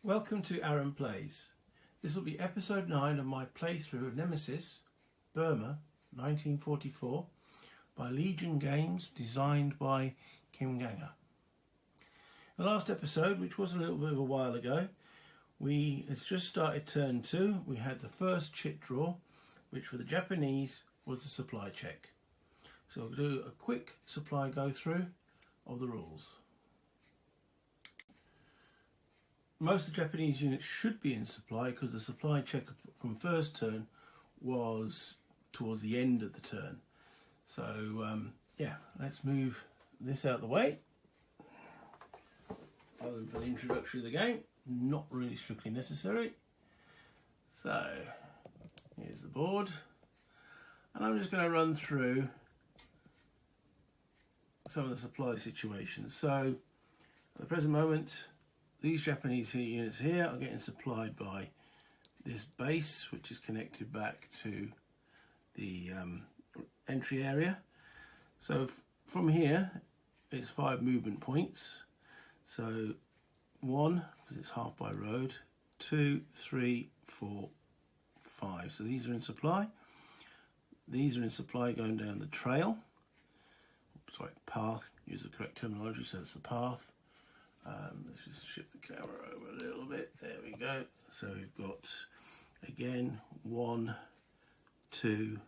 Welcome to Aaron Plays. This will be episode 9 of my playthrough of Nemesis, Burma, 1944, by Legion Games, designed by Kim Ganger. The last episode, which was a little bit of a while ago, it's just started turn 2. We had the first chit draw, which for the Japanese was the supply check. So we'll do a quick supply go through of the rules. Most of the Japanese units should be in supply because the supply check from first turn was towards the end of the turn. So yeah, let's move this out of the way. Other than for the introduction of the game, not really strictly necessary. So here's the board, and I'm just going to run through some of the supply situations. So at the present moment, these Japanese units here are getting supplied by this base, which is connected back to the entry area. So from here, it's 5 movement points. So 1, because it's half by road, 2, 3, 4, 5. So these are in supply. These are in supply going down the trail. Sorry, path. Use the correct terminology, so it's the path. Let's just shift the camera over a little bit. There we go. So we've got, again, 1, 2,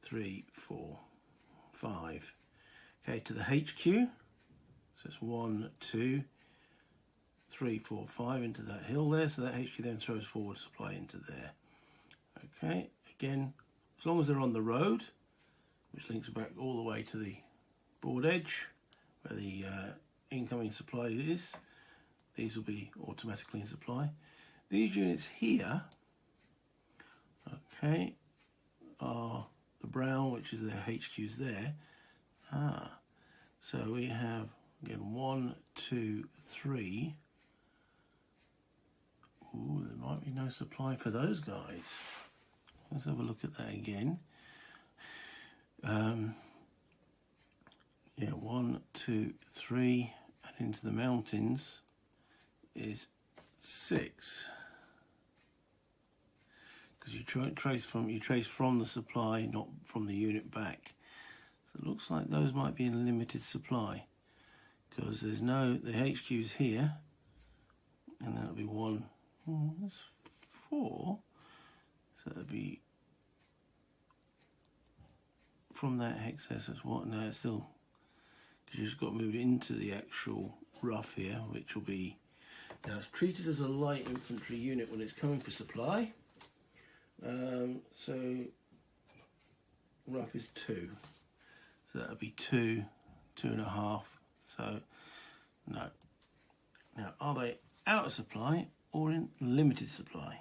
3, 4, 5. Okay, to the HQ. So it's 1, 2, 3, 4, 5 into that hill there. So that HQ then throws forward supply into there. Okay, again, as long as they're on the road, which links back all the way to the board edge, where the incoming supply is, these will be automatically in supply. These units here, okay, are the brown, which is their HQs there. So we have, again, 1, 2, 3. Ooh, there might be no supply for those guys. Let's have a look at that again. Yeah, 1, 2, 3, and into the mountains is 6. Because you trace from the supply, not from the unit back. So it looks like those might be in limited supply, because there's the HQ's here, and then it'll be 1. That's 4. So it'll be from that excess. That's what? No, it's still, because you've just got to move into the actual rough here, which will be, now it's treated as a light infantry unit when it's coming for supply. So rough is 2, so that'll be 2, 2.5. So no. Now, are they out of supply or in limited supply?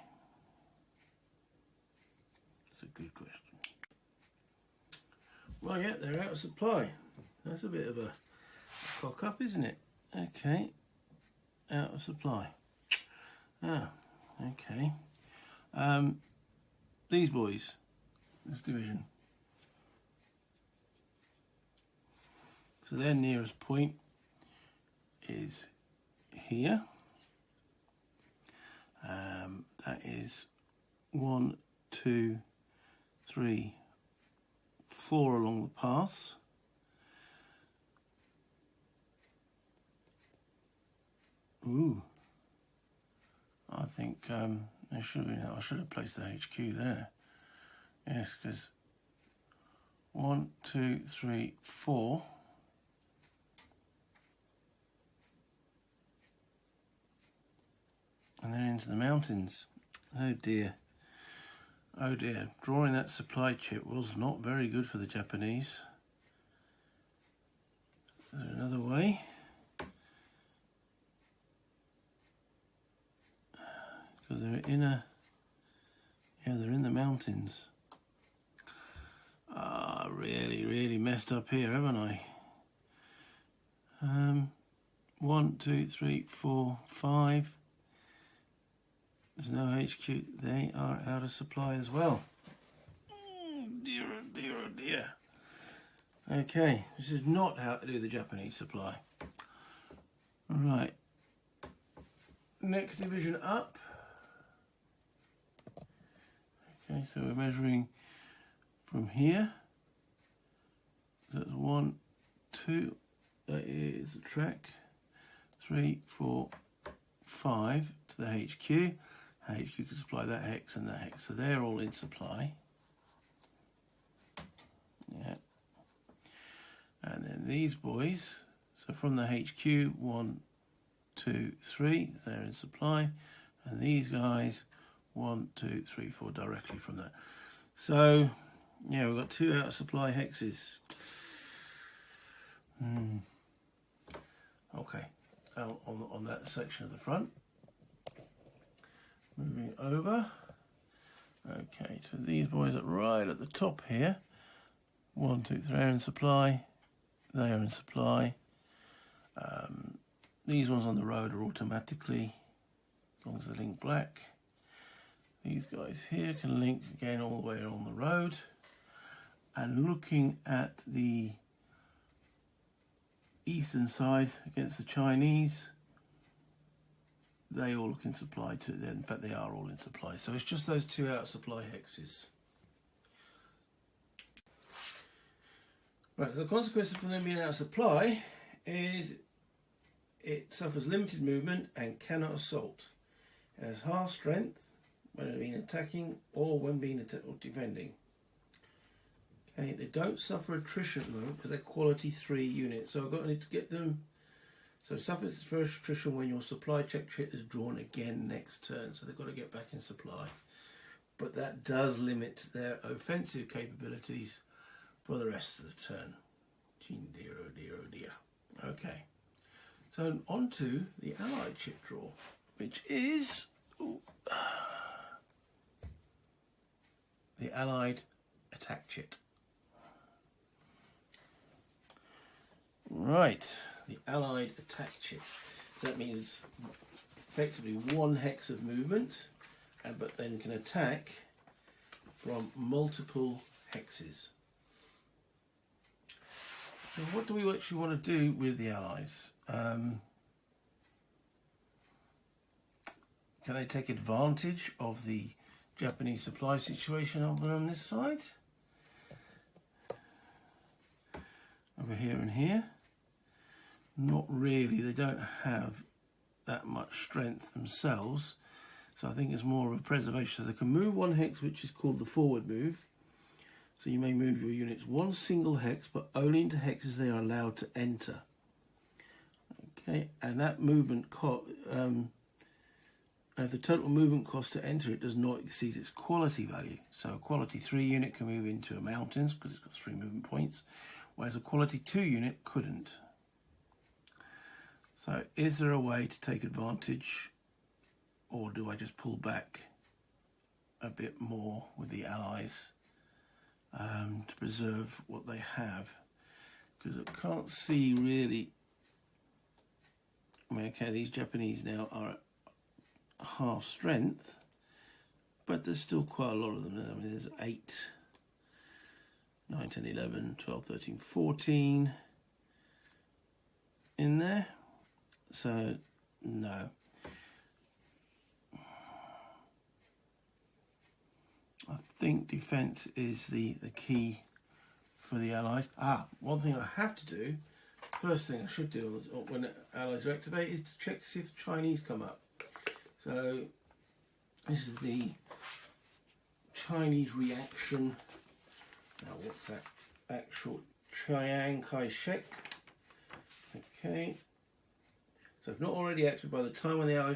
That's a good question. Well, yeah, they're out of supply. That's a bit of a cock up, isn't it? Okay, out of supply. Okay. These boys, this division. So their nearest point is here. That is 1, 2, 3, 4 along the paths. Ooh, I think there should be. I should have placed the HQ there. Yes, because 1, 2, 3, 4. And then into the mountains. Oh dear. Oh dear. Drawing that supply chip was not very good for the Japanese. Is there another way? Because they're they're in the mountains. Really messed up here, haven't I? 1, 2, 3, 4, 5. There's no HQ. They are out of supply as well. Oh dear, oh dear, oh dear. Okay, this is not how to do the Japanese supply. Right. next division up. Okay, so we're measuring from here. So that's 1, 2, that is the track. 3, 4, 5 to the HQ. HQ can supply that hex and that hex, so they're all in supply. Yeah. And then these boys, so from the HQ, 1, 2, 3, they're in supply. And these guys, 1, 2, 3, 4, directly from that. So, yeah, we've got 2 out of supply hexes. Okay, on that section of the front. Moving over. Okay, to these boys right at the top here. 1, 2, 3 are in supply. They are in supply. These ones on the road are automatically, as long as they link black. These guys here can link again all the way on the road. And looking at the eastern side against the Chinese, they all look in supply too. In fact, they are all in supply. So it's just those 2 out of supply hexes. Right, so the consequences from them being out of supply is it suffers limited movement and cannot assault. It has half strength when it's been attacking or when being defending. Okay, they don't suffer attrition at the moment because they're quality 3 units. So I need to get them. So it suffers its first attrition when your supply check is drawn again next turn. So they've got to get back in supply. But that does limit their offensive capabilities for the rest of the turn. Dear, oh dear, oh dear. Okay. So on to the Allied chip draw, which is the Allied attack chit. Right, the Allied attack chit. So that means effectively 1 hex of movement, but then can attack from multiple hexes. So what do we actually want to do with the Allies? Can they take advantage of the Japanese supply situation over on this side? Over here and here? Not really. They don't have that much strength themselves. So I think it's more of a preservation. So they can move 1 hex, which is called the forward move. So you may move your units 1 single hex, but only into hexes they are allowed to enter. Okay, and that movement if the total movement cost to enter it does not exceed its quality value. So a quality 3 unit can move into mountains because it's got 3 movement points, whereas a quality 2 unit couldn't. So is there a way to take advantage, or do I just pull back a bit more with the Allies to preserve what they have? Because I can't see really. I mean, okay, these Japanese now are at half strength, but there's still quite a lot of them. I mean, there's 8, 9, 10, 11, 12, 13, 14 in there. So, no. I think defence is the key for the Allies. One thing I have to do, first thing I should do when the Allies are activated, is to check to see if the Chinese come up. So, this is the Chinese reaction. Now, what's that actual Chiang Kai-shek? Okay. So, if not already active by the time when the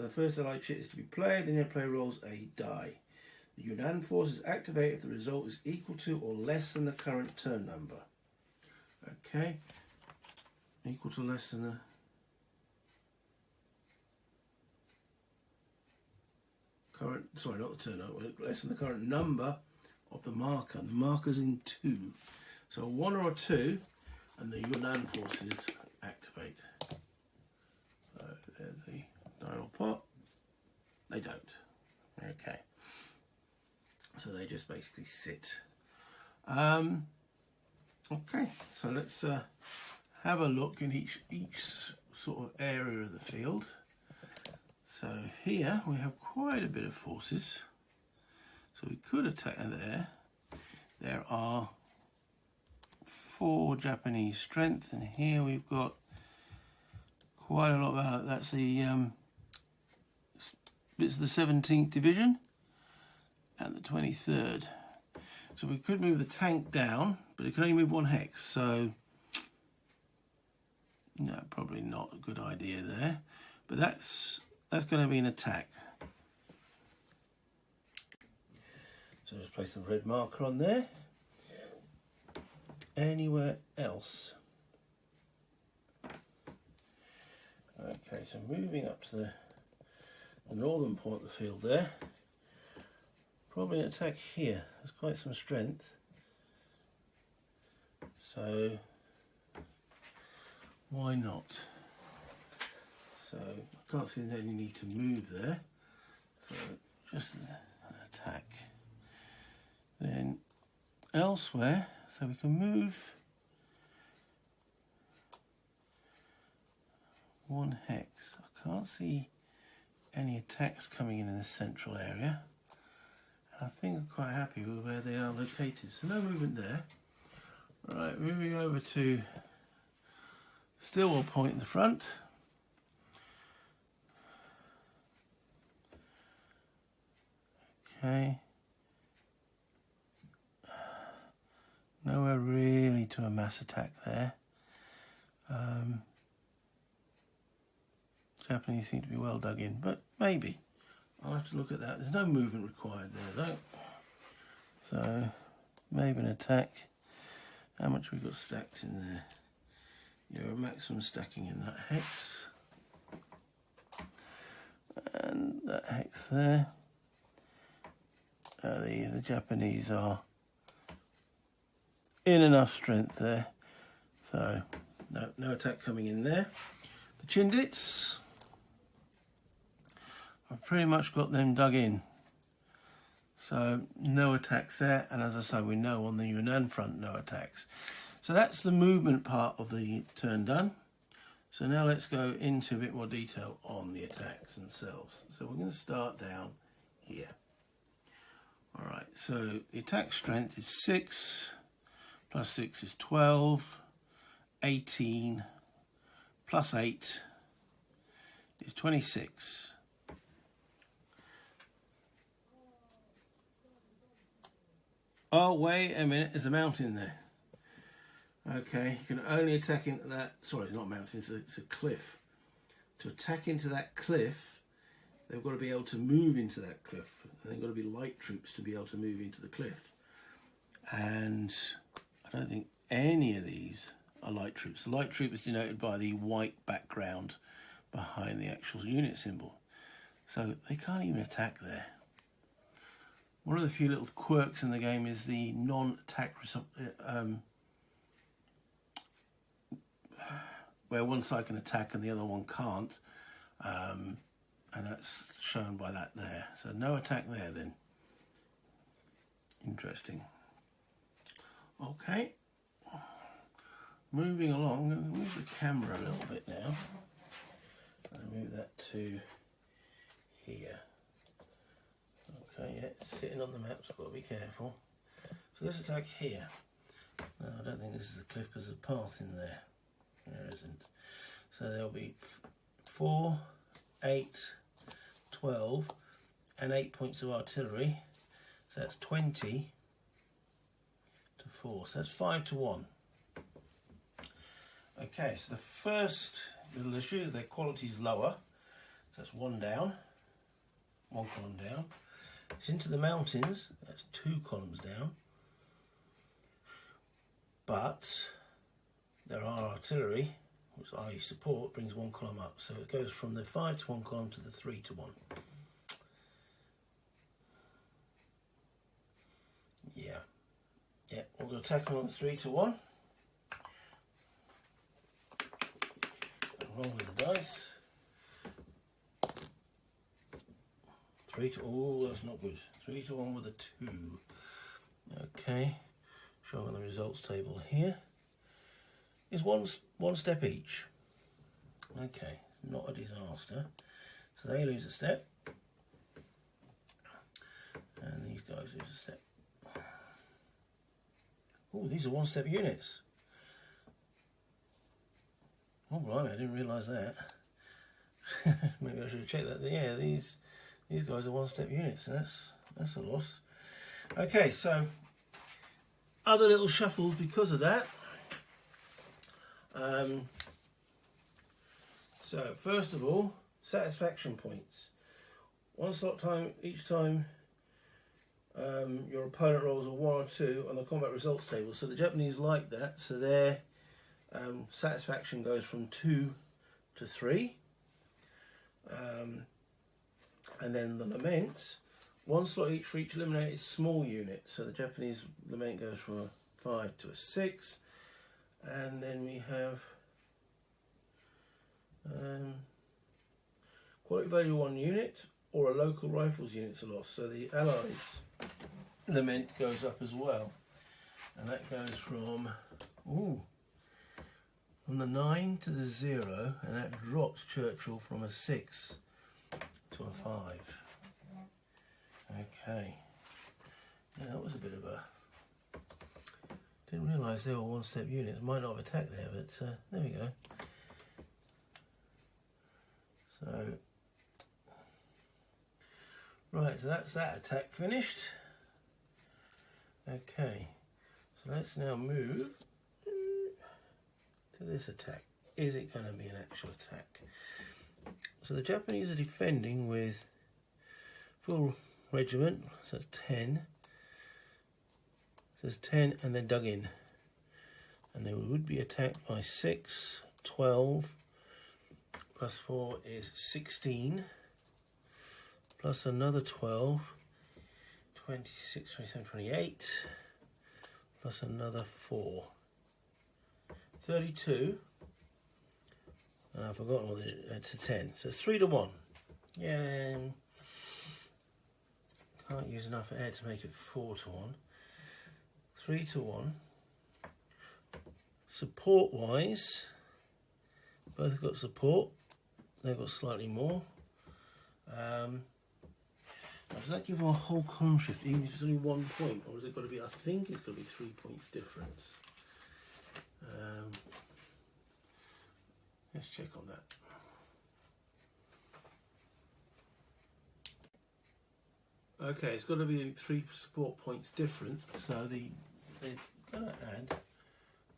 first Allied chit is to be played, then your player rolls a die. The Yunnan force is activated if the result is equal to or less than the current turn number. Okay. Equal to less than the... Sorry, not the turn number, less than the current number of the marker. The marker's in 2. So a 1 or a 2, and the Yunnan forces activate. So there's the dial pot. They don't. Okay. So they just basically sit. Okay, so let's have a look in each sort of area of the field. So here we have quite a bit of forces. So we could attack there. There are 4 Japanese strength, and here we've got quite a lot of that's the it's the 17th Division and the 23rd. So we could move the tank down, but it can only move 1 hex, so no, probably not a good idea there. But that's going to be an attack. So just place the red marker on there. Anywhere else? Okay, so moving up to the northern point of the field there. Probably an attack here. There's quite some strength. So why not? So I can't see any need to move there. So just an attack. Then elsewhere, so we can move 1 hex. I can't see any attacks coming in the central area. I think I'm quite happy with where they are located. So no movement there. Right, moving over to Stillwell Point in the front. Okay. Nowhere really to a mass attack there. Japanese seem to be well dug in, but maybe. I'll have to look at that. There's no movement required there though. So maybe an attack. How much we've got stacked in there? You're a maximum stacking in that hex. And that hex there. The Japanese are in enough strength there. So no attack coming in there. The Chindits, I've pretty much got them dug in. So no attacks there, and as I say, we know on the Yunnan front no attacks. So that's the movement part of the turn done. So now let's go into a bit more detail on the attacks themselves. So we're going to start down here. Alright, so the attack strength is 6, plus 6 is 12, 18, plus 8 is 26. Oh, wait a minute, there's a mountain there. Okay, you can only attack into that, sorry, it's not a mountain, it's a cliff. To attack into that cliff, they've got to be able to move into that cliff. And they've got to be light troops to be able to move into the cliff. And I don't think any of these are light troops. The light troop is denoted by the white background behind the actual unit symbol. So they can't even attack there. One of the few little quirks in the game is the non-attack where one side can attack and the other one can't, and that's shown by that there. So no attack there then. Interesting. Okay, moving along, I'm going to move the camera a little bit now. I'll move that to here. Okay, yeah, it's sitting on the map, so I've got to be careful. So let's attack here. No, I don't think this is a cliff because there's a path in there. There isn't. So there'll be 4, 8, 12, and 8 points of artillery. So that's 20 to 4. So that's 5 to 1. Okay, so the first little issue is their quality is lower. So that's 1 down, 1 column down. It's into the mountains, that's 2 columns down. But there are artillery, which I support, brings 1 column up. So it goes from the 5 to 1 column to the 3 to 1. Yeah. Yeah, we're going to attack them on the 3 to 1. Roll with the dice. 3 to, oh, that's not good. 3 to 1 with a 2. Okay, showing the results table here. Is one step each. Okay, not a disaster. So they lose a step. And these guys lose a step. Oh, these are one-step units. Oh, blimey, I didn't realise that. Maybe I should have checked that. Yeah, these guys are one-step units. So that's a loss. Okay, so other little shuffles because of that. So first of all, satisfaction points. One slot time each time your opponent rolls a 1 or 2 on the combat results table. So the Japanese like that. So their satisfaction goes from 2 to 3. And then the laments, 1 slot each for each eliminated small unit. So the Japanese lament goes from a 5 to a 6. And then we have quality value 1 unit or a local rifles unit's a loss. So the Allies lament goes up as well. And that goes from the 9 to the 0, and that drops Churchill from a 6 to a 5. Okay. Yeah, that was a bit of a... Didn't realise they were one-step units. Might not have attacked there, but there we go. So... Right, so that's that attack finished. Okay. So let's now move to this attack. Is it going to be an actual attack? So the Japanese are defending with full regiment, so that's 10. So there's 10 and they're dug in. And they would be attacked by 6, 12, plus 4 is 16, plus another 12, 26, 27, 28, plus another 4. 32. I've forgotten what to 10. So it's 3 to 1. Yeah. Can't use enough air to make it 4 to 1. 3 to 1. Support wise, both have got support. They've got slightly more. Does that give them a whole column shift, even if it's only 1 point, or has it got to be? I think it's got to be 3 points difference. Let's check on that. Okay, it's got to be 3 support points difference, so they're going to add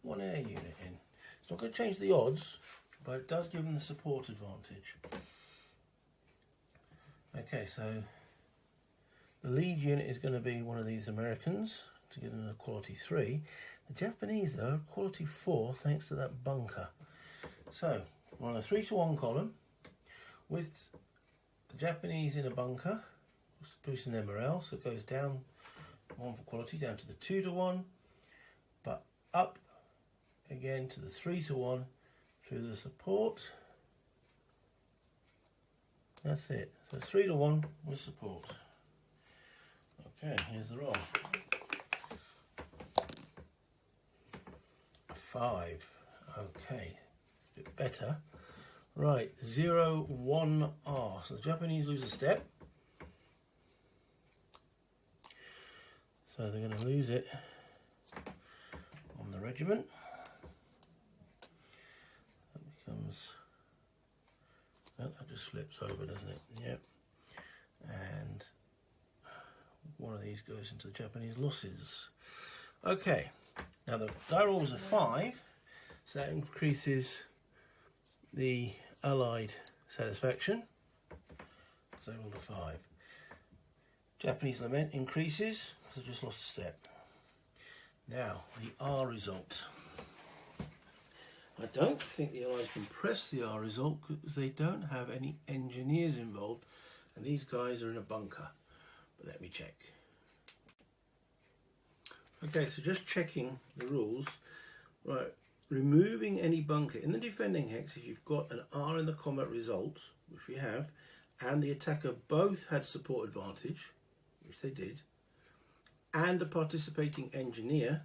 1 air unit in. It's not going to change the odds, but it does give them the support advantage. Okay, so the lead unit is going to be one of these Americans to give them a quality 3. The Japanese, though, quality 4 thanks to that bunker. So we're on a 3 to 1 column with the Japanese in a bunker, boosting their morale. So it goes down 1 for quality, down to the 2 to 1, but up again to the 3 to 1 through the support. That's it. So it's 3 to 1 with support. Okay, here's the roll. 5. Okay, a bit better. Right, 0, 1 R. So the Japanese lose a step. So they're going to lose it on the regiment. That becomes... that just flips over, doesn't it? Yep. And one of these goes into the Japanese losses. Okay, now the die roll was a 5, so that increases the Allied satisfaction, because they rolled a 5. Japanese lament increases, because they just lost a step. Now, the R result. I don't think the Allies can press the R result because they don't have any engineers involved, and these guys are in a bunker. But let me check. Okay, so just checking the rules. Right, removing any bunker. In the defending hex, if you've got an R in the combat result, which we have, and the attacker both had support advantage, which they did, and a participating engineer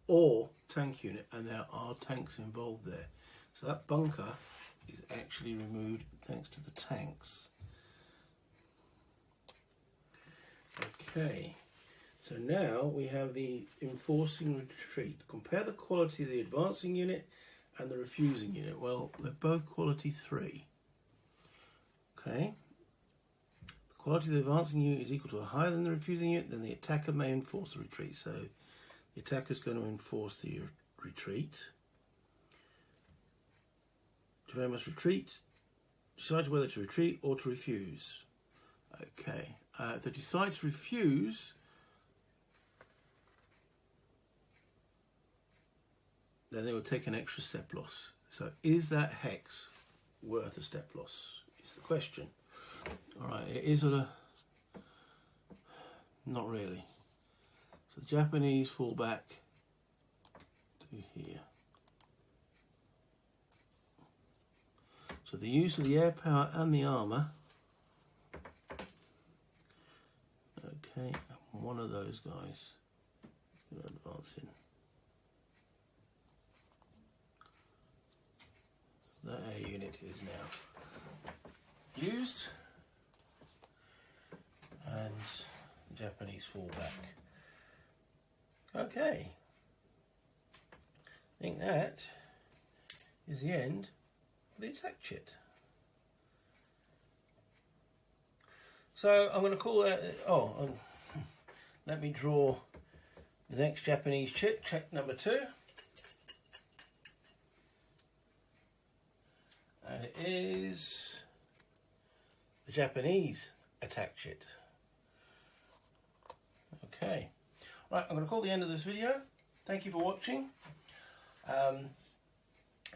or tank unit, and there are tanks involved there. So that bunker is actually removed thanks to the tanks. Okay, so now we have the enforcing retreat. Compare the quality of the advancing unit and the refusing unit. Well, they're both quality 3. Okay. The quality of the advancing unit is equal to or higher than the refusing unit, then the attacker may enforce the retreat. So the attacker is going to enforce the retreat. They must retreat. Decide whether to retreat or to refuse. Okay. If they decide to refuse, then they will take an extra step loss. So is that hex worth a step loss? Is the question. Alright, it is not really. So the Japanese fall back to here. So the use of the air power and the armour. Okay, and one of those guys is advancing. That air unit is now used, and the Japanese fall back. Okay, I think that is the end of the attack chit. So I'm going to call that. Let me draw the next Japanese chit, check number 2. And it is the Japanese attack chit. Okay. Right, I'm going to call the end of this video. Thank you for watching.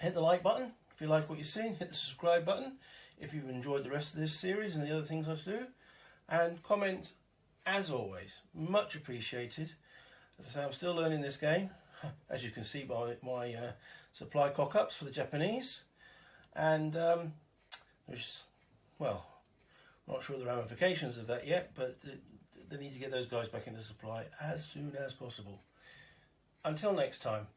Hit the like button if you like what you've seen. Hit the subscribe button if you've enjoyed the rest of this series and the other things I do. And comments, as always, much appreciated. As I say, I'm still learning this game, as you can see by my supply cock-ups for the Japanese. And there's, well, not sure the ramifications of that yet, but they need to get those guys back into supply as soon as possible. Until next time.